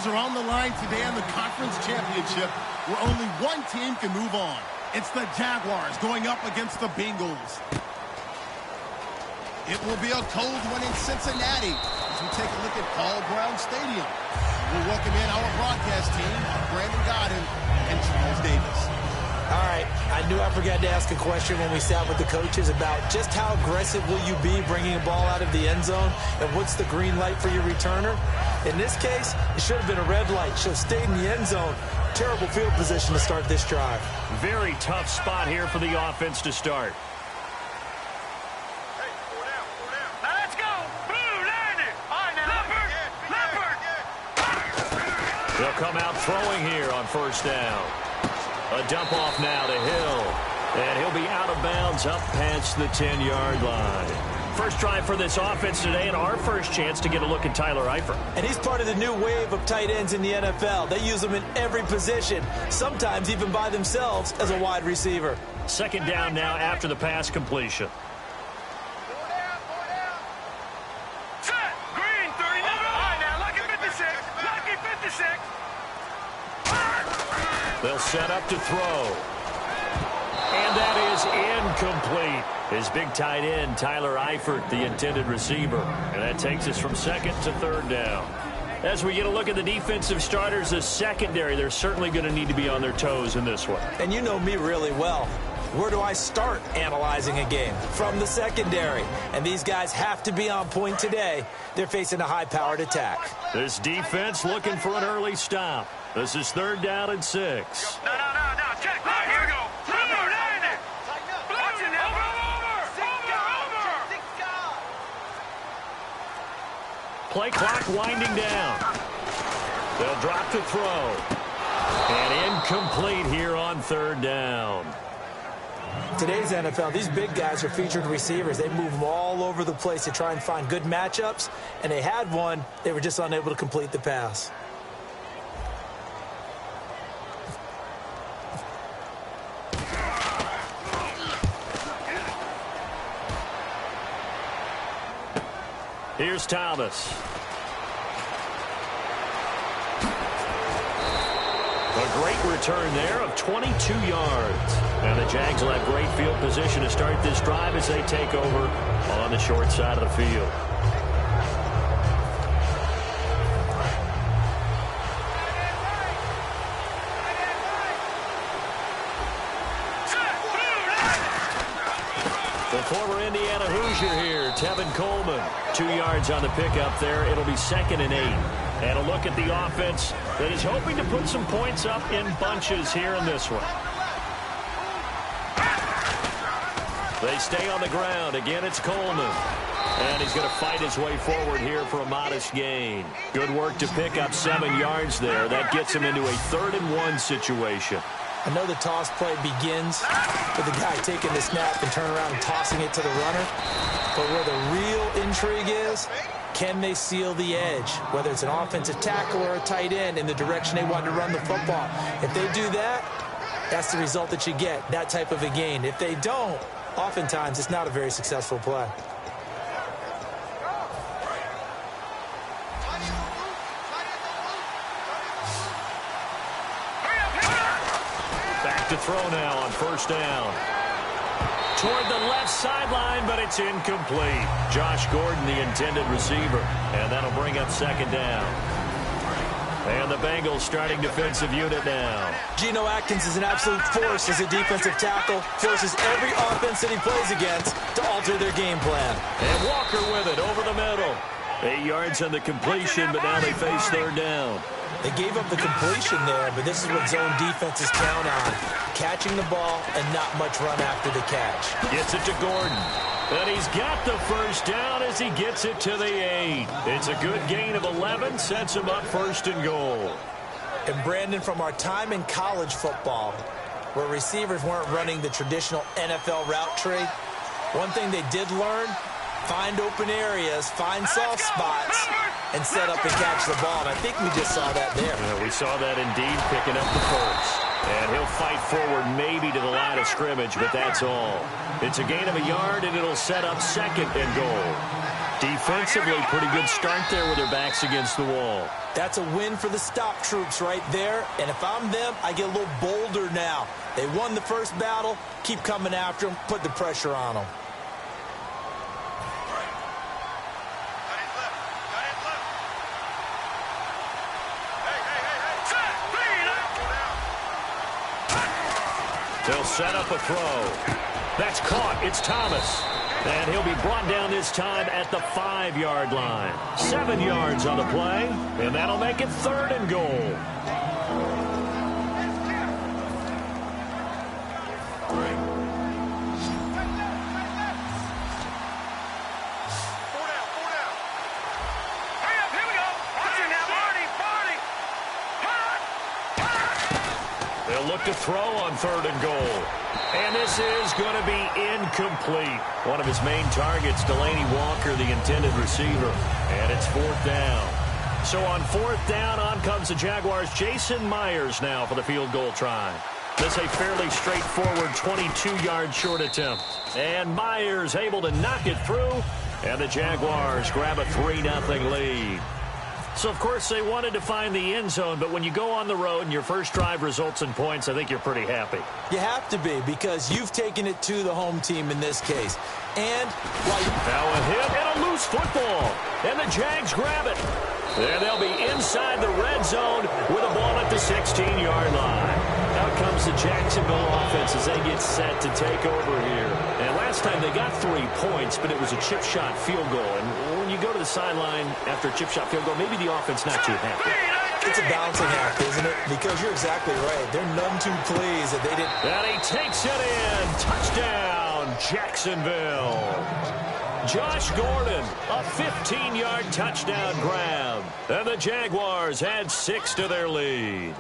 games are on the line today in the conference championship where only one team can move on. It's the Jaguars going up against the Bengals. It will be a cold one in Cincinnati as we take a look at Paul Brown Stadium. We'll welcome in our broadcast team, Brandon Godden and Charles Davis. All right, I knew I forgot to ask a question when we sat with the coaches about just how aggressive will you be bringing a ball out of the end zone, and what's the green light for your returner? In this case, it should have been a red light. Should have stayed in the end zone. Terrible field position to start this drive. Very tough spot here for the offense to start. They'll come out throwing here on first down. A dump off now to Hill. And he'll be out of bounds up past the 10-yard line. First drive for this offense today, and our first chance to get a look at Tyler Eifert. And he's part of the new wave of tight ends in the NFL. They use them in every position, sometimes even by themselves as a wide receiver. Second down now after the pass completion. They'll set up to throw. And that is incomplete. His big tight end, Tyler Eifert, the intended receiver. And that takes us from second to third down. As we get a look at the defensive starters, the secondary, they're certainly going to need to be on their toes in this one. And you know me really well. Where do I start analyzing a game? From the secondary. And these guys have to be on point today. They're facing a high-powered attack. This defense looking for an early stop. This is third down and 6. No. Check. All right, here we go. Play clock winding down. They'll drop to throw. And incomplete here on third down. Today's NFL, these big guys are featured receivers. They move them all over the place to try and find good matchups. And they had one. They were just unable to complete the pass. Here's Thomas. A great return there of 22 yards. And the Jags will have great field position to start this drive as they take over on the short side of the field. The former Indiana Hoosier here, Tevin Coleman. 2 yards on the pickup there. It'll be second and 8. And a look at the offense that is hoping to put some points up in bunches here in this one. They stay on the ground. Again, it's Coleman. And he's going to fight his way forward here for a modest gain. Good work to pick up 7 yards there. That gets him into a 3rd and 1 situation. I know the toss play begins with the guy taking the snap and turn around and tossing it to the runner. But where the real intrigue is, can they seal the edge? Whether it's an offensive tackle or a tight end in the direction they want to run the football. If they do that, that's the result that you get, that type of a gain. If they don't, oftentimes it's not a very successful play. Back to throw now on first down. Toward the left sideline, but it's incomplete. Josh Gordon, the intended receiver, and that'll bring up second down. And the Bengals starting defensive unit now. Geno Atkins is an absolute force as a defensive tackle. Forces every offense that he plays against to alter their game plan. And Walker with it over the middle. 8 yards on the completion, but now they face third down. They gave up the completion there, but this is what zone defenses count on. Catching the ball and not much run after the catch. Gets it to Gordon. And he's got the first down as he gets it to the 8. It's a good gain of 11, sets him up first and goal. And Brandon, from our time in college football, where receivers weren't running the traditional NFL route tree, one thing they did learn, find open areas, find soft spots, and set up and catch the ball. And I think we just saw that there. Yeah, we saw that indeed, picking up the first. And he'll fight forward maybe to the line of scrimmage, but that's all. It's a gain of a yard, and it'll set up second and goal. Defensively, pretty good start there with their backs against the wall. That's a win for the stop troops right there. And if I'm them, I get a little bolder now. They won the first battle. Keep coming after them. Put the pressure on them. They'll set up a throw. That's caught. It's Thomas. And he'll be brought down this time at the 5-yard line. 7 yards on the play, and that'll make it 3rd and goal. They'll look to throw on 3rd and goal. And this is going to be incomplete. One of his main targets, Delaney Walker, the intended receiver. And it's 4th down. So on 4th down, on comes the Jaguars' Jason Myers now for the field goal try. This a fairly straightforward 22-yard short attempt. And Myers able to knock it through. And the Jaguars grab a 3-0 lead. So, of course, they wanted to find the end zone, but when you go on the road and your first drive results in points, I think you're pretty happy. You have to be, because you've taken it to the home team in this case. And now a hit and a loose football. And the Jags grab it. And they'll be inside the red zone with a ball at the 16-yard line. Out comes the Jacksonville offense as they get set to take over here. And last time they got 3 points, but it was a chip shot field goal. And when you go to the sideline after a chip shot field goal, maybe the offense not too happy. It's a balancing act, isn't it? Because you're exactly right. They're none too pleased that they didn't. And he takes it in. Touchdown, Jacksonville. Josh Gordon, a 15-yard touchdown grab. And the Jaguars add 6 to their lead.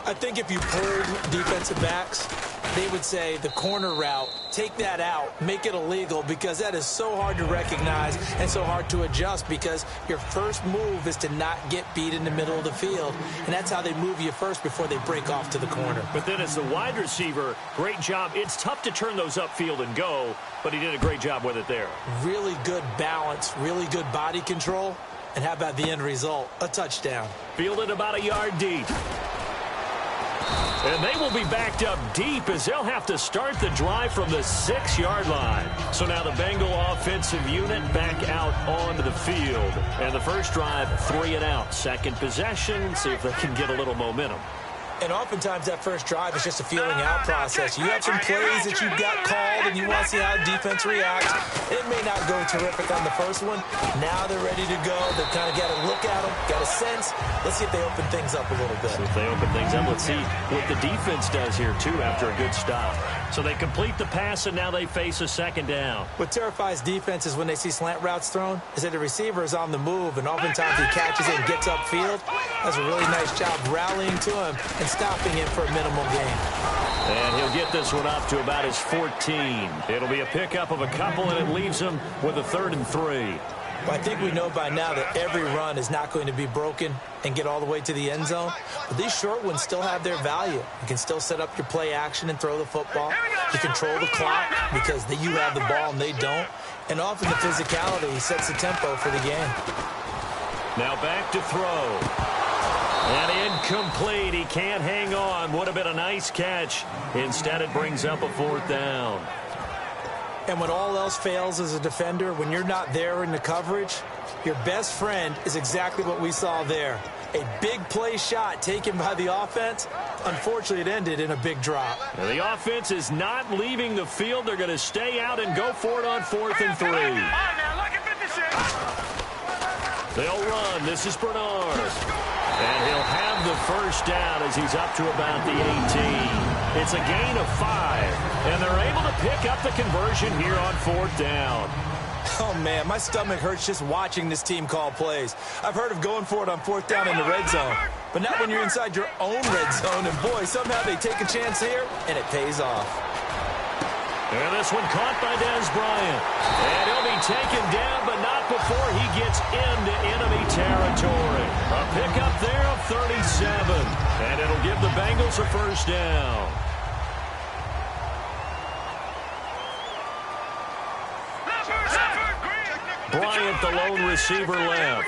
I think if you pulled defensive backs, they would say the corner route, take that out, make it illegal, because that is so hard to recognize and so hard to adjust, because your first move is to not get beat in the middle of the field, and that's how they move you first before they break off to the corner. But then as the wide receiver, great job. It's tough to turn those upfield and go, but he did a great job with it there. Really good balance, really good body control, and how about the end result? A touchdown. Fielded about a yard deep. And they will be backed up deep as they'll have to start the drive from the 6-yard line. So now the Bengal offensive unit back out onto the field. And the first drive, 3 and out. Second possession, see if they can get a little momentum. And oftentimes that first drive is just a feeling out process. You have some plays that you've got called and you want to see how defense reacts. It may not go terrific on the first one. Now they're ready to go. They've kind of got to look at them, got a sense. Let's see if they open things up a little bit. So if they open things up, let's see what the defense does here, too, after a good stop. So they complete the pass, and now they face a second down. What terrifies defenses when they see slant routes thrown is that the receiver is on the move, and oftentimes he catches it and gets upfield. Does a really nice job rallying to him and stopping him for a minimal gain. And he'll get this one up to about his 14. It'll be a pickup of a couple, and it leaves him with a 3rd and 3. Well, I think we know by now that every run is not going to be broken and get all the way to the end zone. But these short ones still have their value. You can still set up your play action and throw the football. You control the clock because you have the ball and they don't. And often the physicality sets the tempo for the game. Now back to throw. And incomplete. He can't hang on. Would have been a nice catch. Instead, it brings up a 4th down. And when all else fails as a defender, when you're not there in the coverage, your best friend is exactly what we saw there. A big play shot taken by the offense. Unfortunately, it ended in a big drop. Now, the offense is not leaving the field. They're going to stay out and go for it on 4th and 3. They'll run. This is Bernard. And he'll have the first down as he's up to about the 18. It's a gain of 5. And they're able to pick up the conversion here on 4th down. Oh, man, my stomach hurts just watching this team call plays. I've heard of going for it on 4th down in the red zone. But not when you're inside your own red zone. And, boy, somehow they take a chance here, and it pays off. And this one caught by Dez Bryant. And he'll be taken down, but not before he gets into enemy territory. A pickup there of 37. And it'll give the Bengals a first down. Bryant Bryant, the lone receiver left.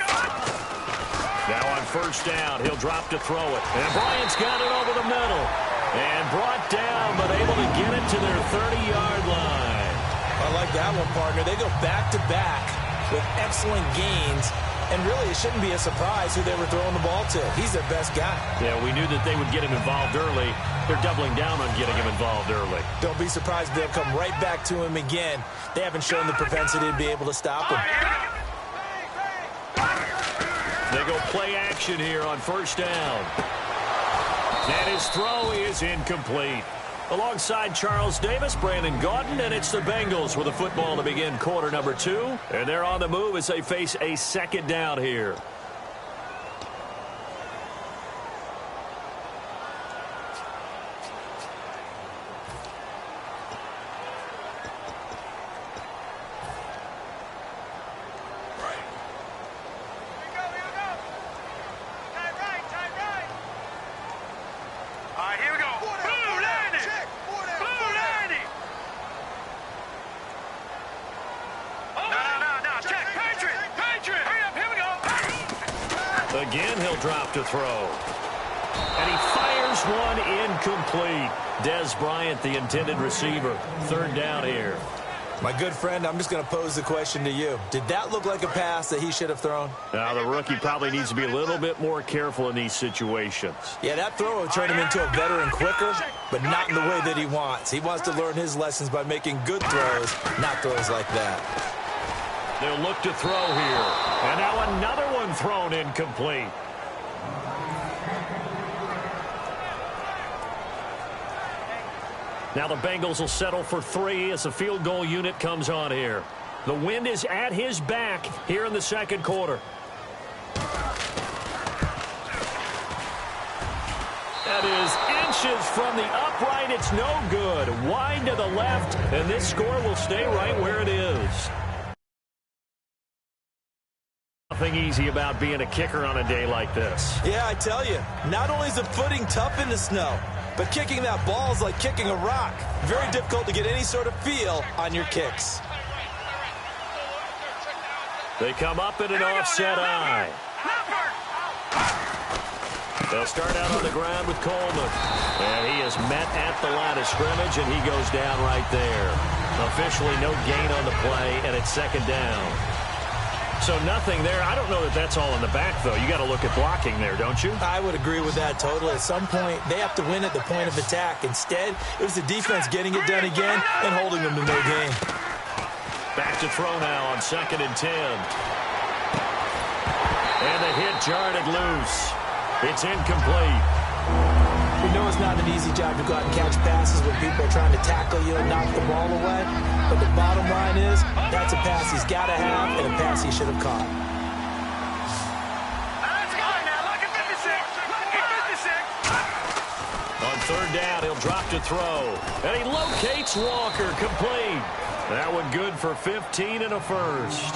Now on first down, he'll drop to throw it. And Bryant's got it over the middle. And brought down, but able to get it to their 30-yard line. I like that one, partner. They go back-to-back with excellent gains. And really, it shouldn't be a surprise who they were throwing the ball to. He's their best guy. Yeah, we knew that they would get him involved early. They're doubling down on getting him involved early. Don't be surprised they'll come right back to him again. They haven't shown the propensity to be able to stop him. They go play action here on first down. And his throw is incomplete. Alongside Charles Davis, Brandon Gaudin, and it's the Bengals with a football to begin quarter number 2. And they're on the move as they face a second down here. Again, he'll drop to throw. And he fires one incomplete. Des Bryant, the intended receiver. Third down here. My good friend, I'm just going to pose the question to you. Did that look like a pass that he should have thrown? Now, the rookie probably needs to be a little bit more careful in these situations. Yeah, that throw will turn him into a veteran quicker, but not in the way that he wants. He wants to learn his lessons by making good throws, not throws like that. They'll look to throw here. And now another one thrown incomplete. Now the Bengals will settle for 3 as the field goal unit comes on here. The wind is at his back here in the second quarter. That is inches from the upright. It's no good. Wide to the left, and this score will stay right where it is. Nothing easy about being a kicker on a day like this. Yeah, I tell you, not only is the footing tough in the snow, but kicking that ball is like kicking a rock. Very difficult to get any sort of feel on your kicks. They come up in an offset eye. They'll start out on the ground with Coleman. And he is met at the line of scrimmage, and he goes down right there. Officially no gain on the play, and it's second down. So nothing there. I don't know that that's all in the back, though. You got to look at blocking there, don't you? I would agree with that totally. At some point, they have to win at the point of attack. Instead, it was the defense getting it done again and holding them to no gain. Back to throw now on 2nd and 10. And the hit jarred it loose. It's incomplete. We know it's not an easy job to go out and catch passes when people are trying to tackle you and knock the ball away. But the bottom line is, that's a pass he's got to have and a pass he should have caught. Let's go now. Look at 56. On third down, he'll drop to throw. And he locates Walker, complete. That one good for 15 and a first.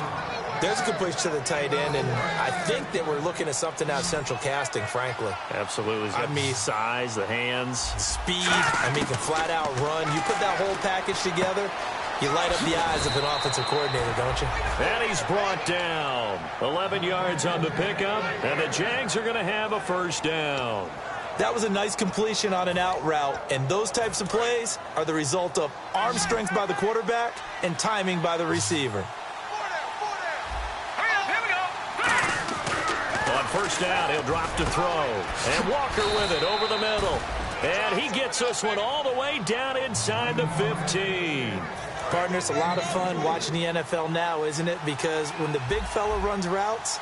There's a completion to the tight end, and I think that we're looking at something out of central casting, frankly. Absolutely. I mean, size, the hands. Speed. I mean, can flat out run. You put that whole package together, you light up the eyes of an offensive coordinator, don't you? And he's brought down. 11 yards on the pickup, and the Jags are going to have a first down. That was a nice completion on an out route, and those types of plays are the result of arm strength by the quarterback and timing by the receiver. On first down, he'll drop to throw. And Walker with it over the middle. And he gets this one all the way down inside the 15. Partner, it's a lot of fun watching the NFL now, isn't it? Because when the big fella runs routes,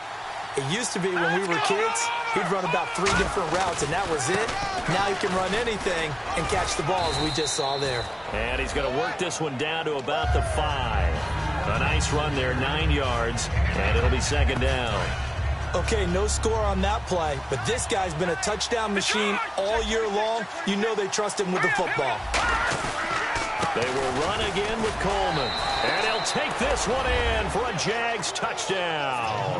it used to be when we were kids, he'd run about 3 different routes, and that was it. Now he can run anything and catch the ball, as we just saw there. And he's going to work this one down to about the 5. A nice run there, 9 yards, and it'll be second down. Okay, no score on that play, but this guy's been a touchdown machine all year long. You know they trust him with the football. They will run again with Coleman. And he'll take this one in for a Jags touchdown.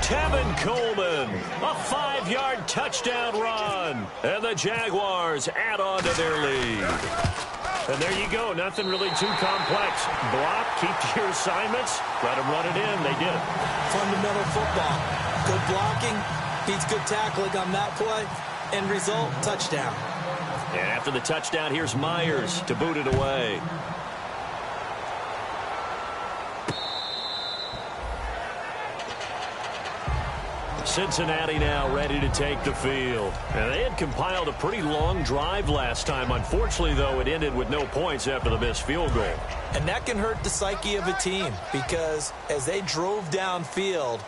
Tevin Coleman, a 5-yard touchdown run. And the Jaguars add on to their lead. And there you go. Nothing really too complex. Block, keep to your assignments, let them run it in. They did it. Fundamental football. Good blocking beats good tackling on that play. End result, touchdown. And after the touchdown, here's Myers to boot it away. Cincinnati now ready to take the field. And they had compiled a pretty long drive last time. Unfortunately, though, it ended with no points after the missed field goal. And that can hurt the psyche of a team because as they drove downfield,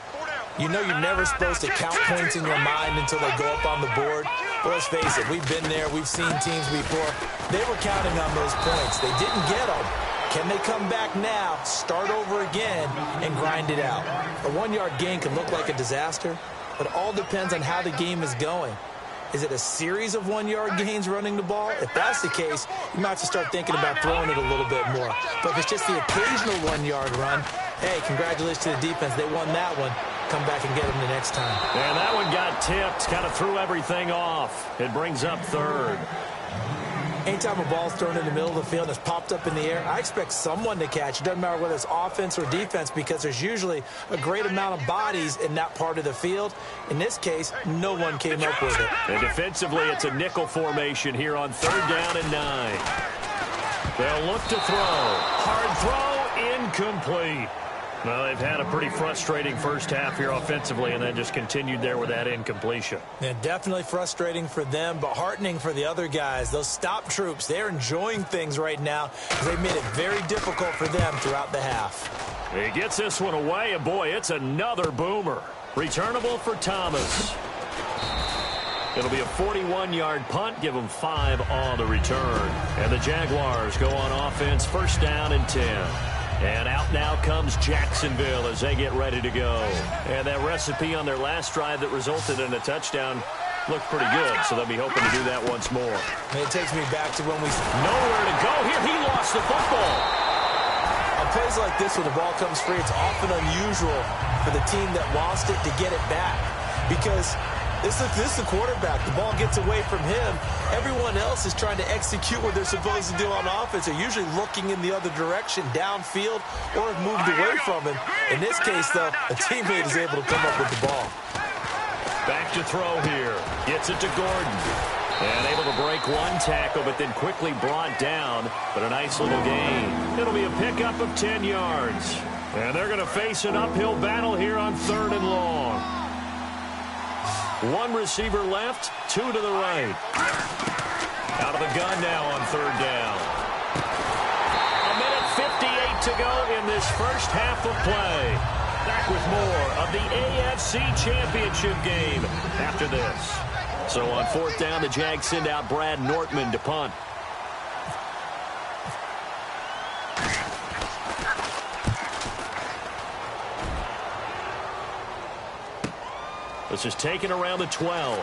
you know you're never supposed to count points in your mind until they go up on the board. But let's face it, we've been there. We've seen teams before. They were counting on those points. They didn't get them. Can they come back now, start over again, and grind it out? A one-yard gain can look like a disaster, but it all depends on how the game is going. Is it a series of one-yard gains running the ball? If that's the case, you might have to start thinking about throwing it a little bit more. But if it's just the occasional one-yard run, hey, congratulations to the defense. They won that one. Come back and get them the next time. And that one got tipped, kind of threw everything off. It brings up third. Anytime a ball's thrown in the middle of the field and it's popped up in the air, I expect someone to catch. It doesn't matter whether it's offense or defense because there's usually a great amount of bodies in that part of the field. In this case, no one came up with it. And defensively, it's a nickel formation here on 3rd down and 9. They'll look to throw. Hard throw, incomplete. Well, they've had a pretty frustrating first half here offensively and then just continued there with that incompletion. Yeah, definitely frustrating for them, but heartening for the other guys. Those stop troops, they're enjoying things right now because they've made it very difficult for them throughout the half. He gets this one away, and boy, it's another boomer. Returnable for Thomas. It'll be a 41-yard punt, give them 5 on the return. And the Jaguars go on offense, 1st down and 10. And out now comes Jacksonville as they get ready to go. And that recipe on their last drive that resulted in a touchdown looked pretty good, so they'll be hoping to do that once more. And it takes me back to when we... Nowhere to go here. He lost the football. On plays like this where the ball comes free, it's often unusual for the team that lost it to get it back. Because this is the quarterback. The ball gets away from him. Everyone else is trying to execute what they're supposed to do on offense. They're usually looking in the other direction, downfield, or have moved away from him. In this case, though, a teammate is able to come up with the ball. Back to throw here. Gets it to Gordon. And able to break one tackle, but then quickly brought down. But a nice little gain. It'll be a pickup of 10 yards. And they're going to face an uphill battle here on 3rd and long. One receiver left, 2 to the right. Out of the gun now on 3rd down. A minute 58 to go in this first half of play. Back with more of the AFC Championship game after this. So on 4th down, the Jags send out Brad Nortman to punt. This is taken around the 12.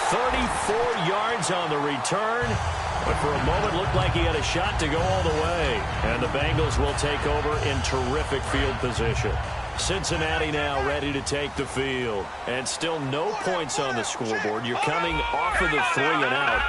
34 yards on the return. But for a moment, looked like he had a shot to go all the way. And the Bengals will take over in terrific field position. Cincinnati now ready to take the field. And still no points on the scoreboard. You're coming off of the 3 and out.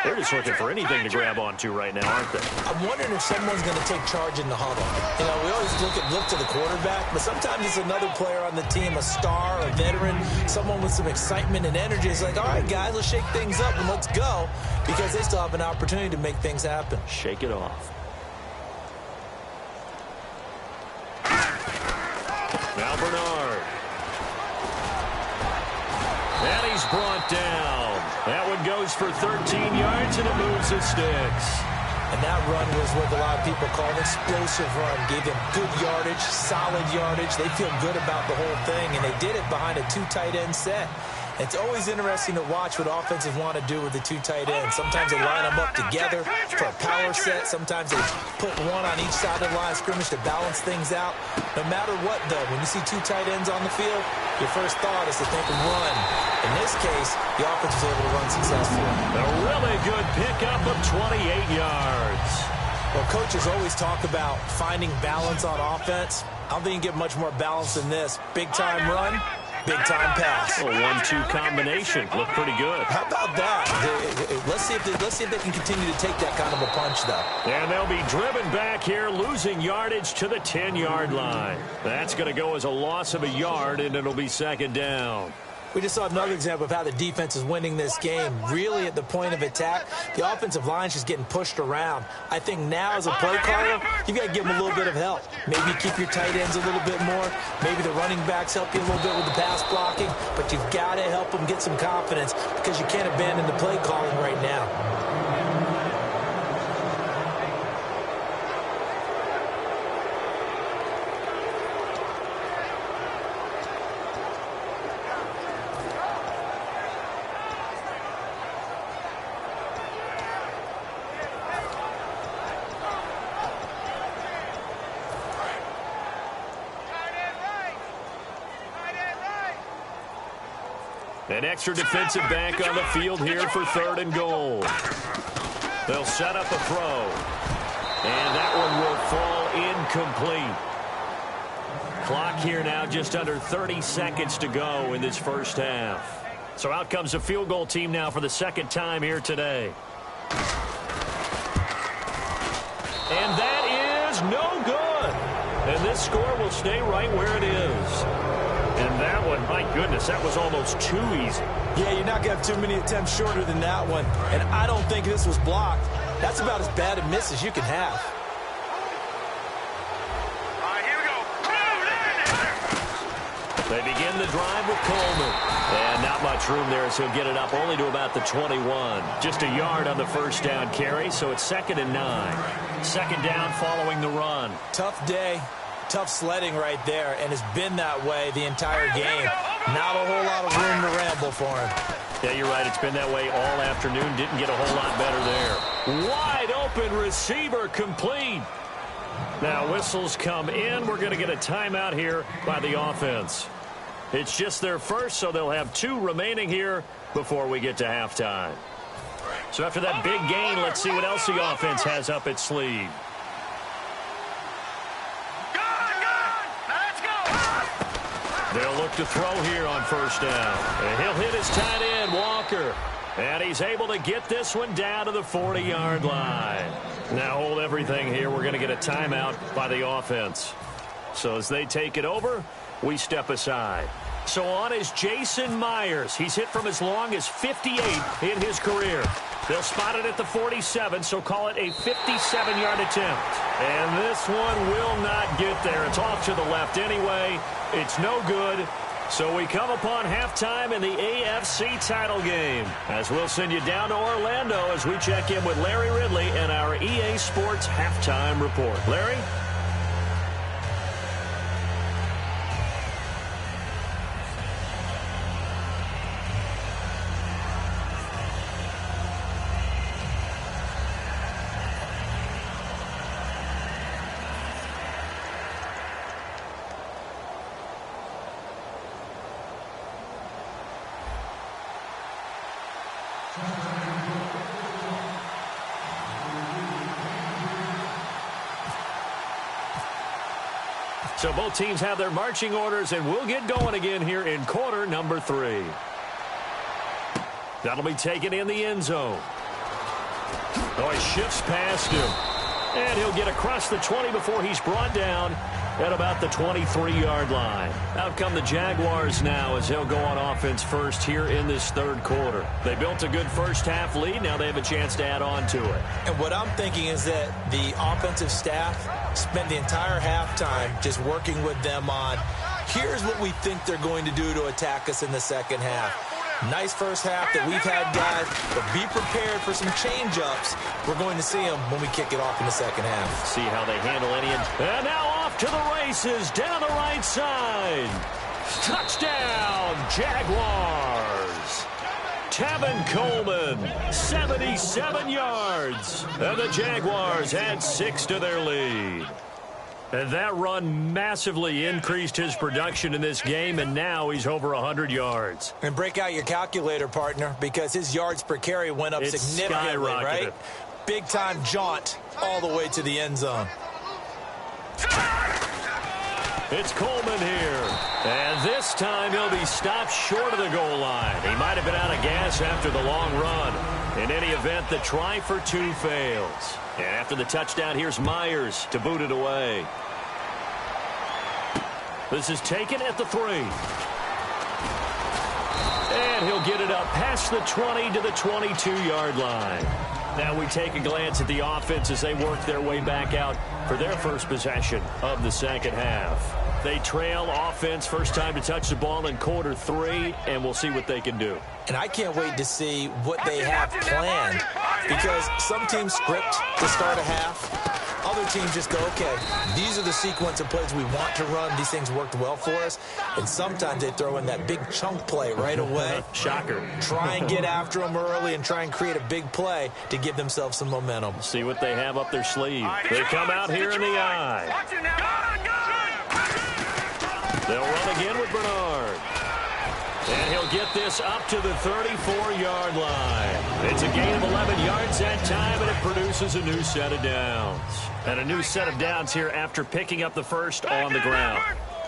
They're just looking for anything to grab onto right now, aren't they? I'm wondering if someone's going to take charge in the huddle. You know, we always look to the quarterback, but sometimes it's another player on the team, a star, a veteran, someone with some excitement and energy. It's like, all right, guys, let's shake things up and let's go, because they still have an opportunity to make things happen. Shake it off. Now Bernard. And he's brought down. That one goes for 13 yards, and it moves the sticks. And that run was what a lot of people call an explosive run. Gave them good yardage, solid yardage. They feel good about the whole thing, and they did it behind a 2 tight end set. It's always interesting to watch what offenses want to do with the 2 tight ends. Sometimes they line them up together for a power set. Sometimes they put one on each side of the line of scrimmage to balance things out. No matter what, though, when you see 2 tight ends on the field, your first thought is to think of run. In this case, the offense was able to run successfully. A really good pickup of 28 yards. Well, coaches always talk about finding balance on offense. I don't think you can get much more balance than this. Big-time run, Big-time pass. A 1-2 combination. Looked pretty good. How about that? Let's see if they can continue to take that kind of a punch, though. And they'll be driven back here, losing yardage to the 10-yard line. That's going to go as a loss of a yard, and it'll be second down. We just saw another example of how the defense is winning this game. Really at the point of attack, the offensive line is just getting pushed around. I think now as a play caller, you've got to give them a little bit of help. Maybe keep your tight ends a little bit more. Maybe the running backs help you a little bit with the pass blocking. But you've got to help them get some confidence because you can't abandon the play calling right now. An extra defensive back on the field here for 3rd and goal. They'll set up a throw. And that one will fall incomplete. Clock here now just under 30 seconds to go in this first half. So out comes the field goal team now for the second time here today. And that is no good. And this score will stay right where it is. And that one, my goodness, that was almost too easy. Yeah, you're not going to have too many attempts shorter than that one. And I don't think this was blocked. That's about as bad a miss as you can have. All right, here we go. They begin the drive with Coleman. And not much room there as he'll get it up only to about the 21. Just a yard on the first down carry, so it's 2nd and 9. Second down following the run. Tough day. Tough sledding right there, and it's been that way the entire game. Not a whole lot of room to ramble for him. Yeah, you're right. It's been that way all afternoon. Didn't get a whole lot better there. Wide open receiver complete. Now whistles come in. We're going to get a timeout here by the offense. It's just their first, so they'll have 2 remaining here before we get to halftime. So after that big gain, let's see what else the offense has up its sleeve. They'll look to throw here on first down. And he'll hit his tight end, Walker. And he's able to get this one down to the 40-yard line. Now hold everything here. We're going to get a timeout by the offense. So as they take it over, we step aside. So on is Jason Myers. He's hit from as long as 58 in his career. They'll spot it at the 47, so call it a 57-yard attempt. And this one will not get there. It's off to the left anyway. It's no good. So we come upon halftime in the AFC title game, as we'll send you down to Orlando as we check in with Larry Ridley and our EA Sports halftime report. Larry? So both teams have their marching orders, and we'll get going again here in quarter number 3. That'll be taken in the end zone. Oh, he shifts past him. And he'll get across the 20 before he's brought down at about the 23-yard line. Out come the Jaguars now as they'll go on offense first here in this third quarter. They built a good first-half lead. Now they have a chance to add on to it. And what I'm thinking is that the offensive staff spent the entire halftime just working with them on, here's what we think they're going to do to attack us in the second half. Nice first half that we've had, guys, but be prepared for some change-ups. We're going to see them when we kick it off in the second half. See how they handle any. And now off to the races down the right side. Touchdown, Jaguars. Tevin Coleman, 77 yards. And the Jaguars add 6 to their lead. And that run massively increased his production in this game, and now he's over 100 yards. And break out your calculator, partner, because his yards per carry went up significantly, right? Big-time jaunt all the way to the end zone. It's Coleman here. And this This time he'll be stopped short of the goal line. He might have been out of gas after the long run. In any event, the try for two fails. And after the touchdown, here's Myers to boot it away. This is taken at the 3. And he'll get it up past the 20 to the 22-yard line. Now we take a glance at the offense as they work their way back out for their first possession of the second half. They trail offense, first time to touch the ball in quarter 3, and we'll see what they can do. And I can't wait to see what they have planned, because some teams script to start a half. Other teams just go, okay, these are the sequence of plays we want to run. These things worked well for us. And sometimes they throw in that big chunk play right away. Shocker. Try and get after them early and try and create a big play to give themselves some momentum. See what they have up their sleeve. They come out here in the eye. They'll run again with Bernard. And he'll get this up to the 34-yard line. It's a gain of 11 yards that time, and it produces a new set of downs. And a new set of downs here after picking up the first on the ground.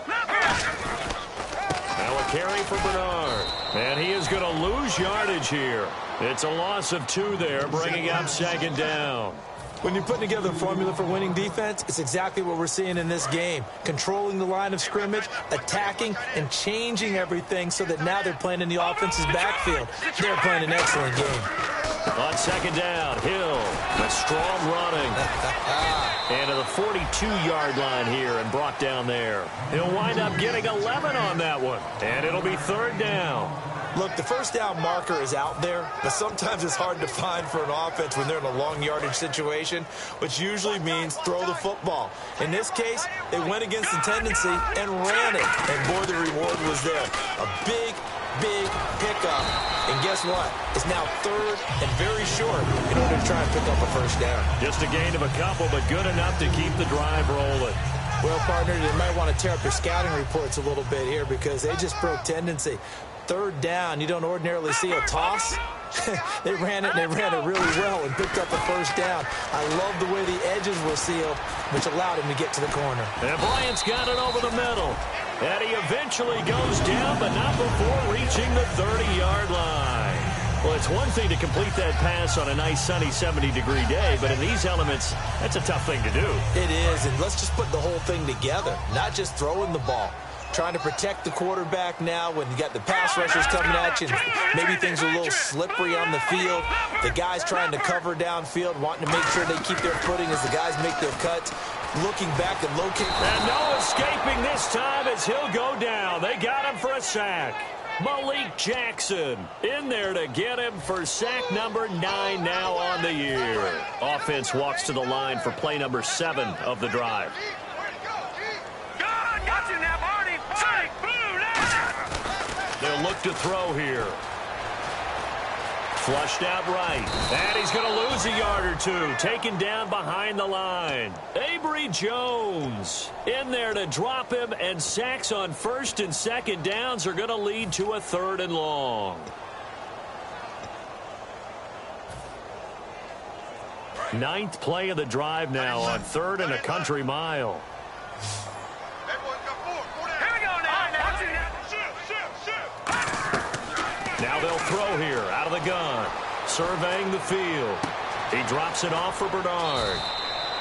Now a carry for Bernard. And he is going to lose yardage here. It's a loss of 2 there, bringing up second down. When you're putting together a formula for winning defense, it's exactly what we're seeing in this game. Controlling the line of scrimmage, attacking, and changing everything so that now they're playing in the offense's backfield. They're playing an excellent game. On second down, Hill with strong running. And to the 42-yard line here and brought down there. He'll wind up getting 11 on that one. And it'll be third down. Look, the first down marker is out there, but sometimes it's hard to find for an offense when they're in a long yardage situation, which usually means throw the football. In this case, they went against the tendency and ran it. And boy, the reward was there. A big pickup. And guess what? It's now third and very short in order to try and pick up a first down. Just a gain of a couple, but good enough to keep the drive rolling. Well, partner, they might want to tear up their scouting reports a little bit here because they just broke tendency. Third down, you don't ordinarily see a toss. They ran it really well and picked up a first down. I love the way the edges were sealed, which allowed him to get to the corner. And Bryant's got it over the middle. And he eventually goes down, but not before reaching the 30-yard line. Well, it's one thing to complete that pass on a nice sunny 70-degree day, but in these elements, that's a tough thing to do. It is, and let's just put the whole thing together, not just throwing the ball. Trying to protect the quarterback now when you got the pass rushers coming at you. Maybe things are a little slippery on the field. The guys trying to cover downfield, wanting to make sure they keep their footing as the guys make their cuts. Looking back and locating. And no escaping this time as he'll go down. They got him for a sack. Malik Jackson in there to get him for sack number 9 now on the year. Offense walks to the line for play number 7 of the drive. They'll look to throw here. Flushed out right. And he's going to lose a yard or 2. Taken down behind the line. Avery Jones in there to drop him. And sacks on first and second downs are going to lead to a 3rd and long. Ninth play of the drive now on 3rd and a country mile. Now they'll throw here out of the gun. Surveying the field. He drops it off for Bernard.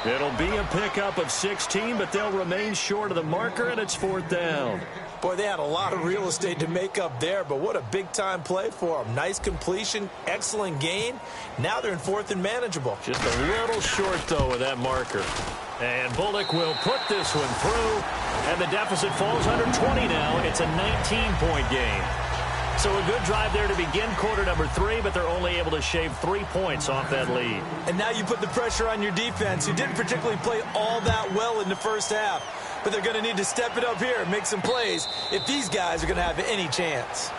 It'll be a pickup of 16, but they'll remain short of the marker, and it's 4th down. Boy, they had a lot of real estate to make up there, but what a big-time play for them. Nice completion, excellent gain. Now they're in 4th and manageable. Just a little short, though, with that marker. And Bullock will put this one through, and the deficit falls under 20 now. It's a 19-point game. So a good drive there to begin quarter number 3, but they're only able to shave 3 points off that lead. And now you put the pressure on your defense, who didn't particularly play all that well in the first half. But they're going to need to step it up here and make some plays if these guys are going to have any chance.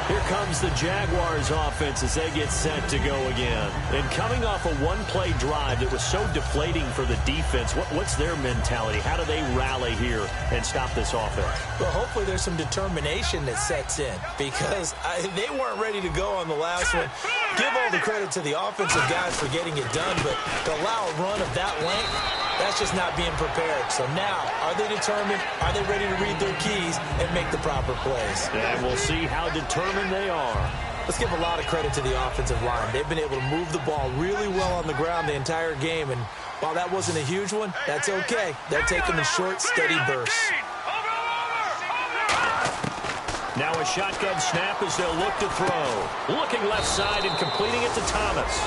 Here comes the Jaguars offense as they get set to go again. And coming off a one-play drive that was so deflating for the defense, what's their mentality? How do they rally here and stop this offense? Well, hopefully there's some determination that sets in because they weren't ready to go on the last one. Give all the credit to the offensive guys for getting it done, but to allow a run of that length, That's just not being prepared. So now, are they determined? Are they ready to read their keys and make the proper plays? And we'll see how determined they are. Let's give a lot of credit to the offensive line. They've been able to move the ball really well on the ground the entire game. And while that wasn't a huge one, that's okay. They'll take them in short, steady bursts. Now a shotgun snap as they'll look to throw. Looking left side and completing it to Thomas.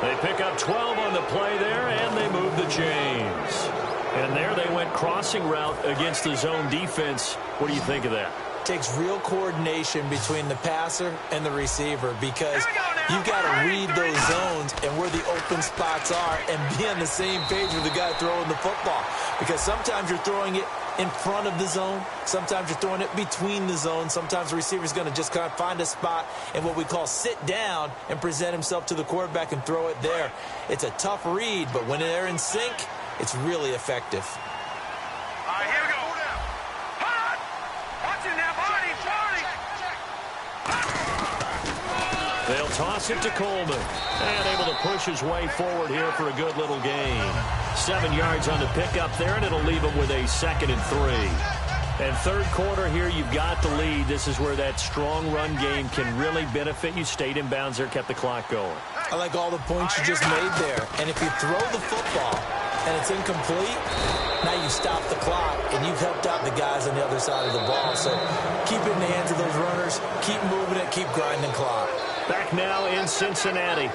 They pick up 12 on the play there, and they move the chains. And there they went crossing route against the zone defense. What do you think of that? Takes real coordination between the passer and the receiver because you've got to read those zones and where the open spots are and be on the same page with the guy throwing the football. Because sometimes you're throwing it in front of the zone. Sometimes you're throwing it between the zones. Sometimes the receiver's going to just kind of find a spot and what we call sit down and present himself to the quarterback and throw it there. It's a tough read, but when they're in sync, it's really effective. All right, here we go. Hot! Watch it now, party, party! They'll toss it to Coleman. And able to push his way forward here for a good little gain. 7 yards on the pickup there, and it'll leave him with a 2nd and 3. And third quarter here, you've got the lead. This is where that strong run game can really benefit you. Stayed in bounds there, kept the clock going. I like all the points you just made there. And if you throw the football and it's incomplete, now you stop the clock, and you've helped out the guys on the other side of the ball. So keep it in the hands of those runners. Keep moving it. Keep grinding clock. Back now in Cincinnati.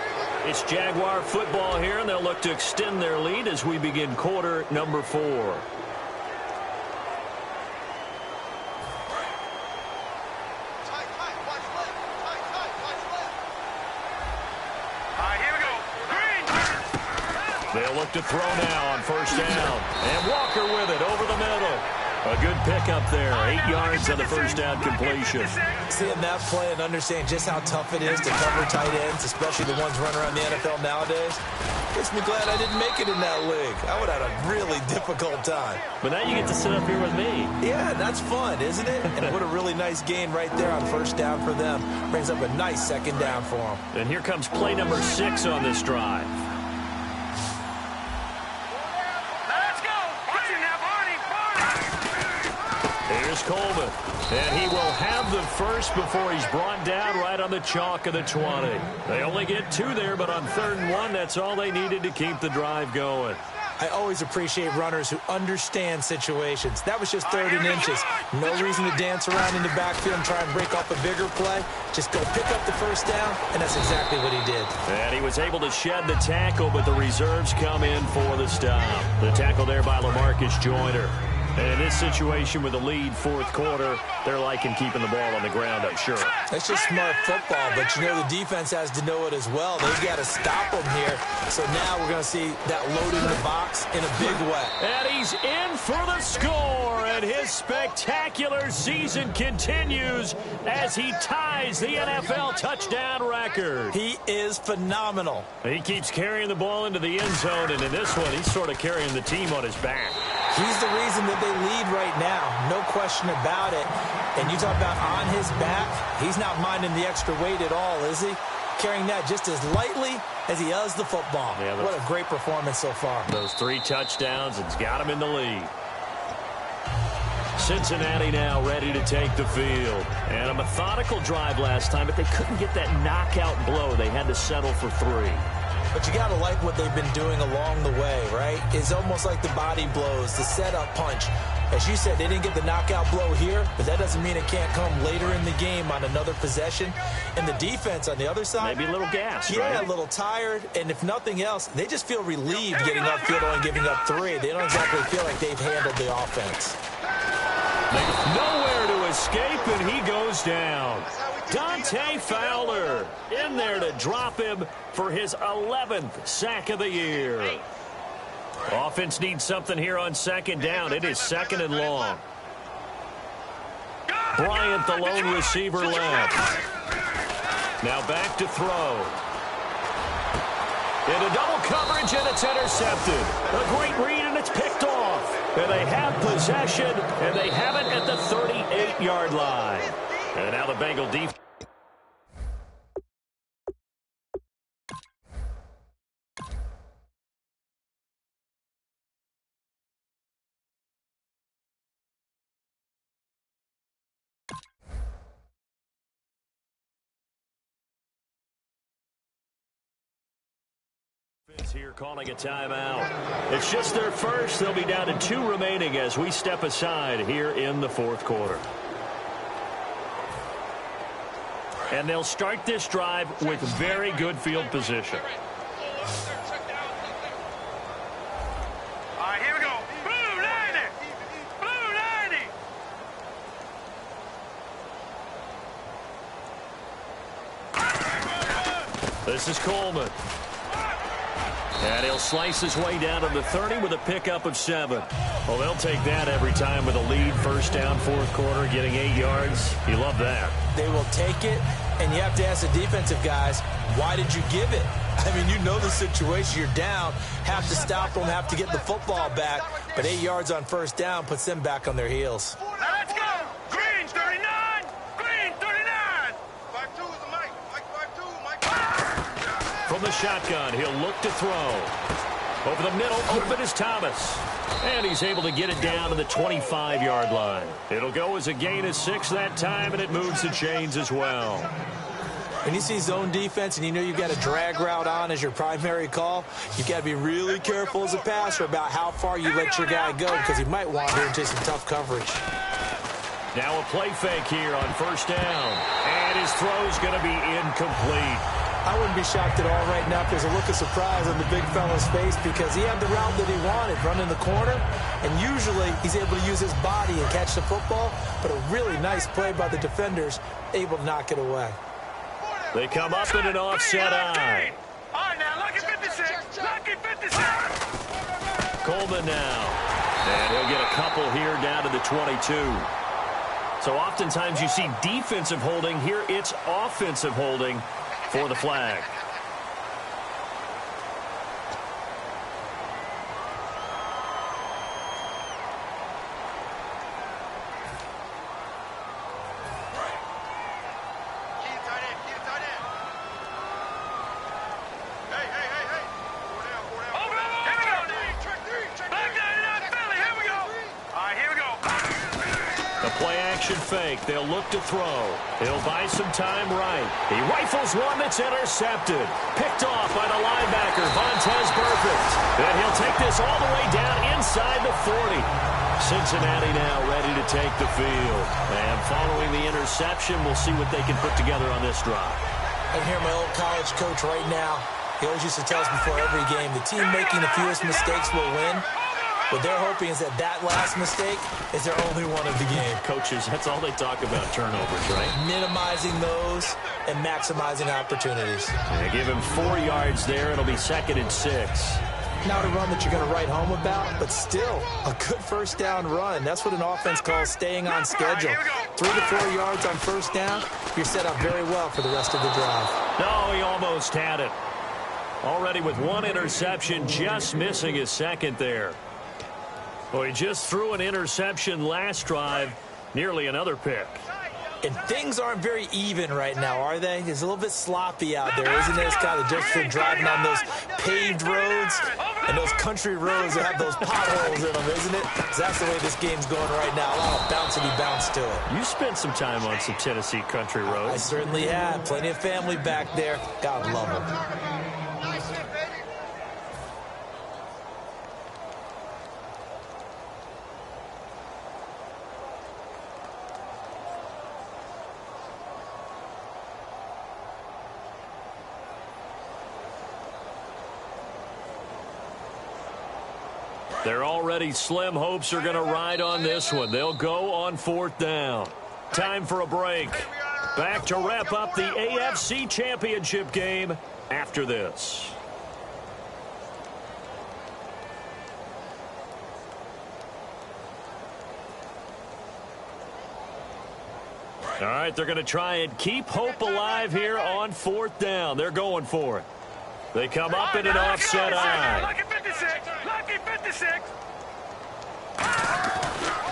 It's Jaguar football here, and they'll look to extend their lead as we begin quarter number 4. All right, here we go. Green! They'll look to throw now on first down. And Walker with it over the middle. A good pickup there. 8 yards on the first down completion. Seeing that play and understanding just how tough it is to cover tight ends, especially the ones running around the NFL nowadays, makes me glad I didn't make it in that league. I would have had a really difficult time. But now you get to sit up here with me. Yeah, that's fun, isn't it? And what a really nice gain right there on first down for them. Brings up a nice 2nd down for them. And here comes play number 6 on this drive. Let's go. Watch it now, party, party! Here's Coleman. And he will have the first before he's brought down right on the chalk of the 20. They only get 2 there, but on 3rd and 1, that's all they needed to keep the drive going. I always appreciate runners who understand situations. That was just 3rd and inches. No reason to dance around in the backfield and try and break off a bigger play. Just go pick up the first down, and that's exactly what he did. And he was able to shed the tackle, but the reserves come in for the stop. The tackle there by LaMarcus Joyner. And in this situation with the lead 4th quarter, they're liking keeping the ball on the ground, I'm sure. That's just smart football, but you know the defense has to know it as well. They've got to stop them here. So now we're going to see that load in the box in a big way. And he's in for the score, and his spectacular season continues as he ties the NFL touchdown record. He is phenomenal. He keeps carrying the ball into the end zone, and in this one, he's sort of carrying the team on his back. He's the reason that they lead right now, no question about it. And you talk about on his back, he's not minding the extra weight at all, is he? Carrying that just as lightly as he does the football. Yeah, what a great performance so far. Those 3 touchdowns, it's got him in the lead. Cincinnati now ready to take the field. And a methodical drive last time, but they couldn't get that knockout blow. They had to settle for 3. But you got to like what they've been doing along the way, right? It's almost like the body blows, the setup punch. As you said, they didn't get the knockout blow here, but that doesn't mean it can't come later in the game on another possession. And the defense on the other side, maybe a little gassed, yeah, right? A little tired. And if nothing else, they just feel relieved getting upfield and giving up 3. They don't exactly feel like they've handled the offense. Nowhere to escape, and he goes down. Dante Fowler in there to drop him for his 11th sack of the year. Offense needs something here on 2nd down. It is 2nd and long. Bryant, the lone receiver, left. Now back to throw. Into double coverage, and it's intercepted. A great read, and it's picked off. And they have possession, and they have it at the 38-yard line. And now the Bengal defense. Here calling a timeout. It's just their first. They'll be down to 2 remaining as we step aside here in the fourth quarter. And they'll start this drive with very good field position. All right, here we go. Blue 90. Blue 90. This is Coleman. And he'll slice his way down to the 30 with a pickup of 7. Well, they'll take that every time with a lead. First down, fourth quarter, getting 8 yards. You love that. They will take it, and you have to ask the defensive guys, why did you give it? I mean, you know the situation. You're down, have to stop them, have to get the football back. But 8 yards on first down puts them back on their heels. Now let's go. Green 39. Green 39. 5-2 is the Mike. Mike 5-2. Mike 5-2. From the shotgun, he'll look to throw. Over the middle, open is Thomas. And he's able to get it down to the 25-yard line. It'll go as a gain of 6 that time, and it moves the chains as well. When you see zone defense and you know you've got a drag route on as your primary call, you've got to be really careful as a passer about how far you let your guy go because he might wander into some tough coverage. Now a play fake here on first down. And his throw's going to be incomplete. I wouldn't be shocked at all right now if there's a look of surprise on the big fella's face because he had the route that he wanted, running the corner, and usually he's able to use his body and catch the football, but a really nice play by the defenders, able to knock it away. They come up in an offset eye. All right, now, lucky 56. Lucky 56. Coleman now. And he'll get a couple here down to the 22. So oftentimes you see defensive holding. Here it's offensive holding for the flag. Fake. They'll look to throw. He'll buy some time right. He rifles one that's intercepted. Picked off by the linebacker, Vontaze Burfict. And he'll take this all the way down inside the 40. Cincinnati now ready to take the field. And following the interception, we'll see what they can put together on this drive. I hear my old college coach right now. He always used to tell us before every game, the team making the fewest mistakes will win. What they're hoping is that that last mistake is their only one of the game. Coaches, that's all they talk about, turnovers, right? Minimizing those and maximizing opportunities. They give him 4 yards there. It'll be 2nd and 6. Not a run that you're going to write home about, but still a good first down run. That's what an offense calls staying on schedule. 3 to 4 yards on first down, you're set up very well for the rest of the drive. No, he almost had it. Already with 1 interception, just missing his 2nd there. Well, he just threw an interception last drive, nearly another pick. And things aren't very even right now, are they? It's a little bit sloppy out there, isn't it? It's kind of different from driving on those paved roads and those country roads that have those potholes in them, isn't it? That's the way this game's going right now. A lot of bouncy bounce to it. You spent some time on some Tennessee country roads. I certainly have. Plenty of family back there. God love them. They're already slim hopes are going to ride on this one. They'll go on 4th down. Time for a break. Back to wrap up the AFC Championship game after this. All right, they're going to try and keep hope alive here on 4th down. They're going for it. They come up in an offset eye. Lucky 56. Lucky 56.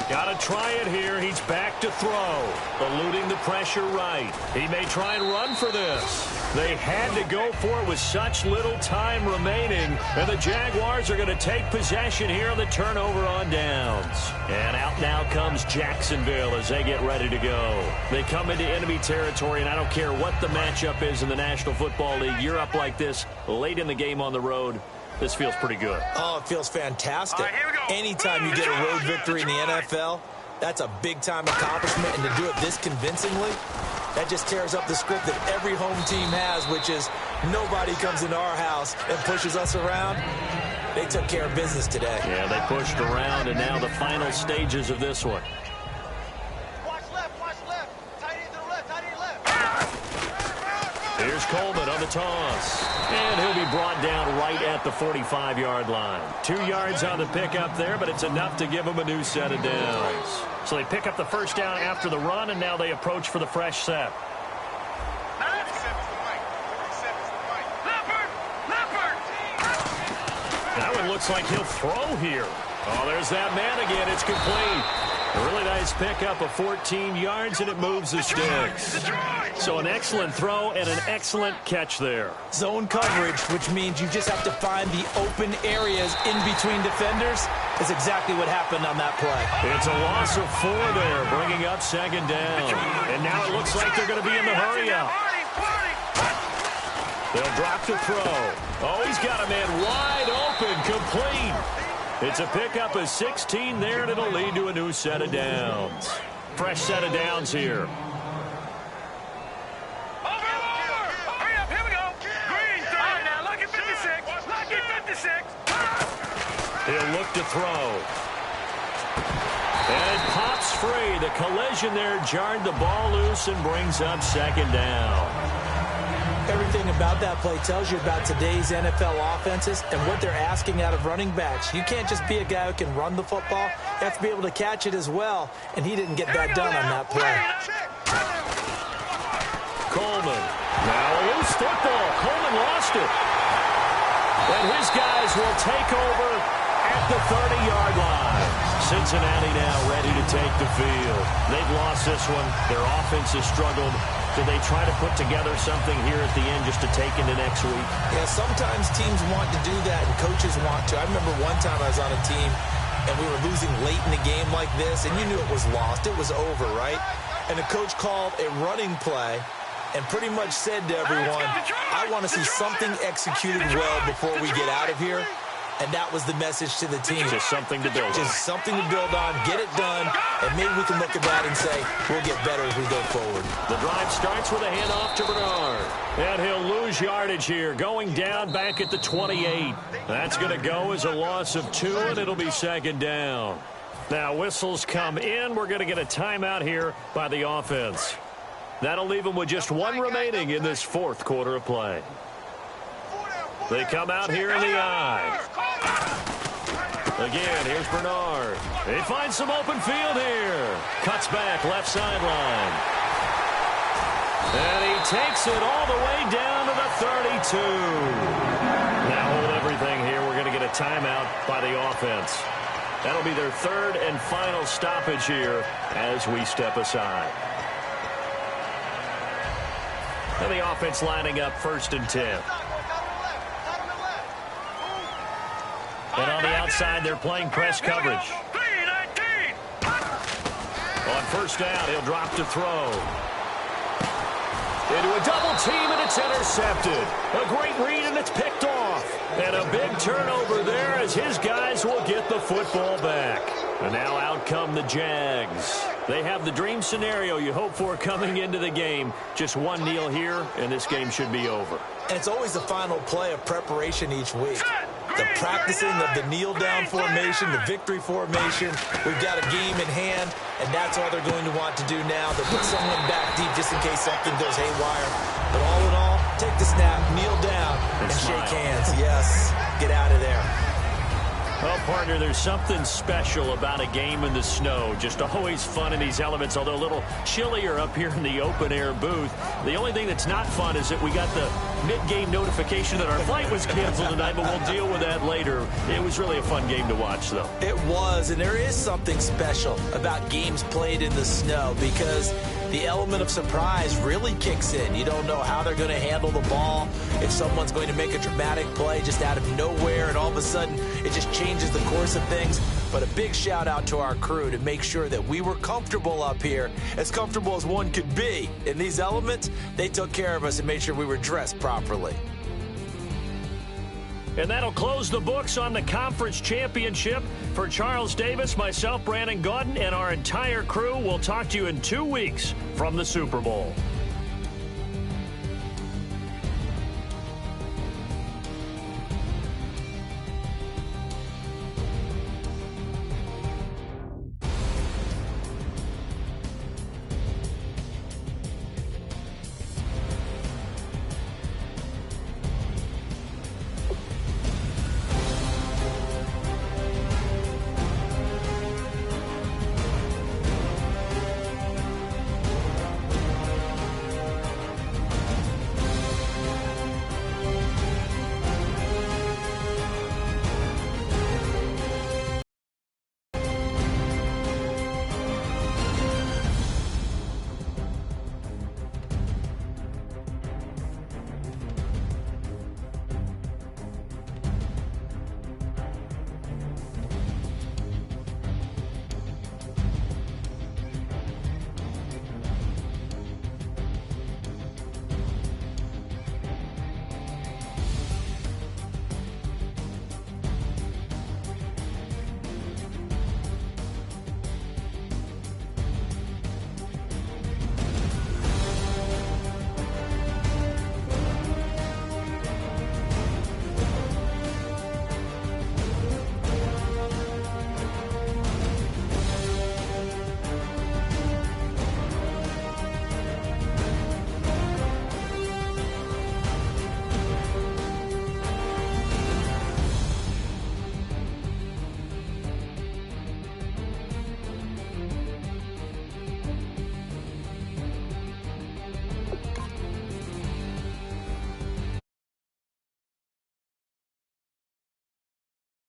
Got to try it here. He's back to throw. Eluding the pressure right. He may try and run for this. They had to go for it with such little time remaining. And the Jaguars are going to take possession here on the turnover on downs. And out now comes Jacksonville as they get ready to go. They come into enemy territory, and I don't care what the matchup is in the National Football League. You're up like this late in the game on the road. this feels pretty good. Oh, it feels fantastic. All right, here we go. Anytime you get a road victory in the NFL, that's a big-time accomplishment, and to do it this convincingly, that just tears up the script that every home team has, which is nobody comes into our house and pushes us around. They took care of business today. Yeah, they pushed around, and now the final stages of this one. Watch left. Tight end to the left, tight end left. Here's Coleman on the toss. And he'll be brought down right at the 45-yard line. 2 yards on the pickup there, but it's enough to give them a new set of downs. So they pick up the first down after the run, and now they approach for the fresh set. That one looks like he'll throw here. Oh, there's that man again. It's complete. A really nice pickup of 14 yards, and it moves the sticks. So an excellent throw and an excellent catch there. Zone coverage, which means you just have to find the open areas in between defenders, is exactly what happened on that play. It's a loss of 4 there, bringing up second down. And now it looks like they're going to be in the hurry-up. They'll drop to throw. Oh, he's got a man wide open, complete. It's a pickup of 16 there, and it'll lead to a new set of downs. Fresh set of downs here. He'll look to throw. And it pops free. The collision there jarred the ball loose and brings up second down. Everything about that play tells you about today's NFL offenses and what they're asking out of running backs. You can't just be a guy who can run the football. You have to be able to catch it as well, and he didn't get that done on that play. Coleman. Now a loose football. Coleman lost it. And his guys will take over at the 30-yard line. Cincinnati now ready to take the field. They've lost this one. Their offense has struggled. Do they try to put together something here at the end just to take into next week? Yeah, sometimes teams want to do that and coaches want to. I remember one time I was on a team and we were losing late in the game like this, and you knew it was lost. It was over, right? And the coach called a running play and pretty much said to everyone, I want to see something executed well before we get out of here. And that was the message to the team. Just something to build on. Just something to build on, get it done, and maybe we can look at that and say, we'll get better as we go forward. The drive starts with a handoff to Bernard. And he'll lose yardage here, going down back at the 28. That's going to go as a loss of 2, and it'll be second down. Now whistles come in. We're going to get a timeout here by the offense. That'll leave them with just 1 remaining in this 4th quarter of play. They come out here in the I. Again, here's Bernard. They find some open field here. Cuts back, left sideline. And he takes it all the way down to the 32. Now hold everything here. We're going to get a timeout by the offense. That'll be their 3rd and final stoppage here as we step aside. And the offense lining up 1st and 10. And on the outside, they're playing press coverage. On first down, he'll drop to throw. Into a double team, and it's intercepted. A great read, and it's picked off. And a big turnover there as his guys will get the football back. And now out come the Jags. They have the dream scenario you hope for coming into the game. Just one kneel here, and this game should be over. And it's always the final play of preparation each week. The practicing of the kneel-down formation, the victory formation. We've got a game in hand, and that's all they're going to want to do now. They'll put someone back deep just in case something goes haywire. But all in all, take the snap, kneel down, and shake hands. Yes, get out of there. Well, partner, there's something special about a game in the snow. Just always fun in these elements, although a little chillier up here in the open-air booth. The only thing that's not fun is that we got the mid-game notification that our flight was canceled tonight, but we'll deal with that later. It was really a fun game to watch, though. It was, and there is something special about games played in the snow because the element of surprise really kicks in. You don't know how they're going to handle the ball, if someone's going to make a dramatic play just out of nowhere, and all of a sudden it just changes the course of things. But a big shout out to our crew to make sure that we were comfortable up here, as comfortable as one could be. In these elements, they took care of us and made sure we were dressed properly. And that'll close the books on the conference championship. For Charles Davis, myself, Brandon Gaudin, and our entire crew, we'll talk to you in 2 weeks from the Super Bowl.